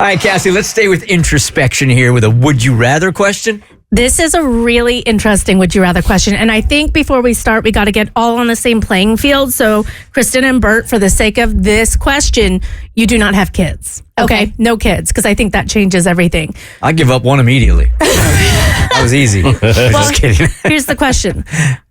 All right, Cassie, let's stay with introspection here with a would you rather question. This is a really interesting would you rather question. And I think before we start, we got to get all on the same playing field. So, Kristen and Bert, for the sake of this question, you do not have kids. Okay? No kids, because I think that changes everything. I give up one immediately. That was easy. Just kidding. Here's the question.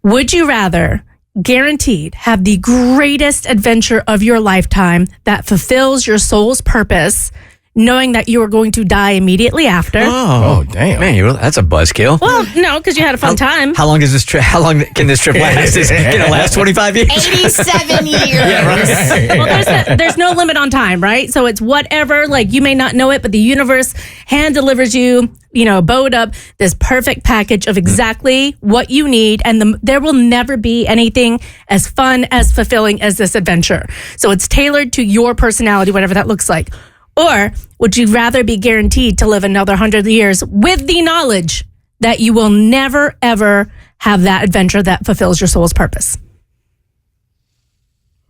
Would you rather, guaranteed, have the greatest adventure of your lifetime that fulfills your soul's purpose, knowing that you are going to die immediately after? Oh, damn. Man, that's a buzzkill. Well, no, because you had a fun time. How long is this trip? How long can this trip last? Can it last 25 years? 87 years. Yeah, right. Well, there's no limit on time, right? So it's whatever, like you may not know it, but the universe hand delivers you, bowed up this perfect package of exactly what you need. And there will never be anything as fun, as fulfilling as this adventure. So it's tailored to your personality, whatever that looks like. Or would you rather be guaranteed to live another 100 years with the knowledge that you will never, ever have that adventure that fulfills your soul's purpose?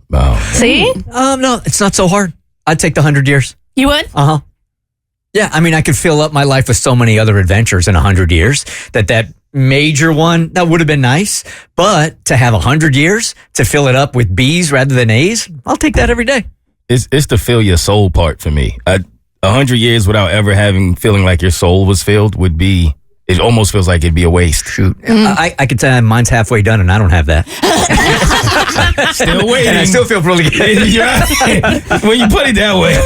Wow. See? No, it's not so hard. I'd take the 100 years. You would? Uh-huh. Yeah, I mean, I could fill up my life with so many other adventures in 100 years that major one, that would have been nice. But to have 100 years to fill it up with B's rather than A's, I'll take that every day. It's the fill your soul part for me. 100 years without ever feeling like your soul was filled it almost feels like it'd be a waste. Shoot. I could tell mine's halfway done and I don't have that. Still waiting. And I still feel really good. Yeah. When you put it that way.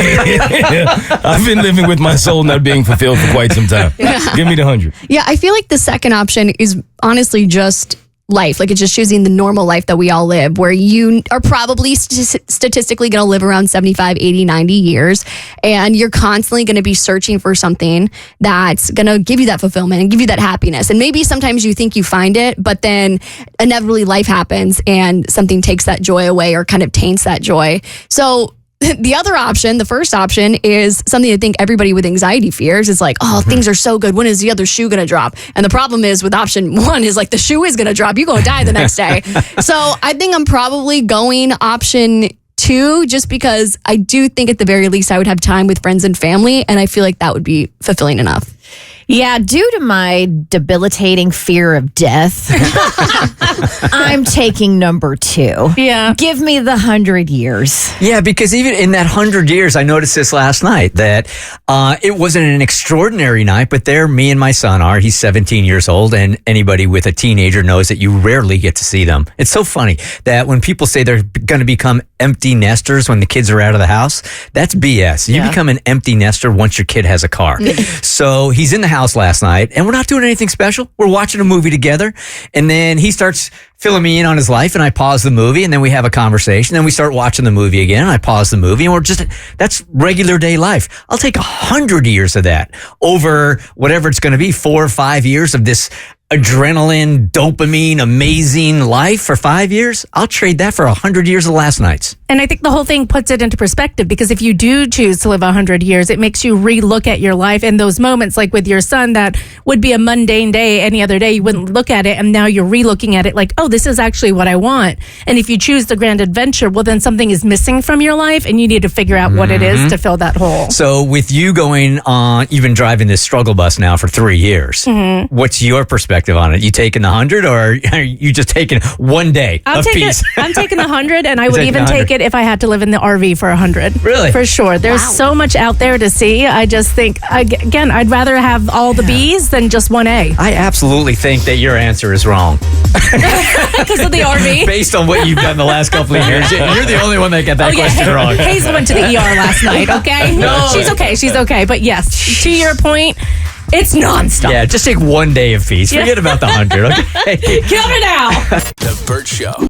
I've been living with my soul not being fulfilled for quite some time. Give me the 100. Yeah, I feel like the second option is honestly just life. Like, it's just choosing the normal life that we all live, where you are probably statistically going to live around 75, 80, 90 years. And you're constantly going to be searching for something that's going to give you that fulfillment and give you that happiness. And maybe sometimes you think you find it, but then inevitably life happens and something takes that joy away or kind of taints that joy. So the other option, the first option, is something I think everybody with anxiety fears. It's like, things are so good. When is the other shoe going to drop? And the problem is with option one is like the shoe is going to drop. You're going to die the next day. So I think I'm probably going option two, just because I do think at the very least I would have time with friends and family. And I feel like that would be fulfilling enough. Yeah, due to my debilitating fear of death, I'm taking number two. Yeah. Give me the 100 years. Yeah, because even in that 100 years, I noticed this last night, that it wasn't an extraordinary night, but there me and my son are. He's 17 years old, and anybody with a teenager knows that you rarely get to see them. It's so funny that when people say they're going to become empty nesters when the kids are out of the house, that's BS. You become an empty nester once your kid has a car. So he's in the house last night, and we're not doing anything special. We're watching a movie together, and then he starts filling me in on his life, and I pause the movie, and then we have a conversation. Then we start watching the movie again, and I pause the movie, and that's regular day life. I'll take 100 years of that over whatever it's going to be, 4 or 5 years of this adrenaline, dopamine, amazing life for 5 years. I'll trade that for 100 years of last nights. And I think the whole thing puts it into perspective, because if you do choose to live 100 years, it makes you relook at your life in those moments, like with your son, that would be a mundane day any other day. You wouldn't look at it, and now you're relooking at it like, oh, this is actually what I want. And if you choose the grand adventure, well, then something is missing from your life, and you need to figure out what it is to fill that hole. So with you going on, you've been driving this struggle bus now for 3 years. What's your perspective on it? You taking the 100, or are you just taking one day of peace? I'm taking the 100, and I would even take it if I had to live in the RV for 100. Really? For sure. There's so much out there to see. I just think, again, I'd rather have all the B's than just one A. I absolutely think that your answer is wrong. Because of the RV? Based on what you've done the last couple of years. You're the only one that got that question wrong. Hazel went to the ER last night, okay? No. She's okay. But yes, to your point, it's nonstop. Yeah, just take one day of peace. Forget about the 100, okay? Kill her now. The Bert Show.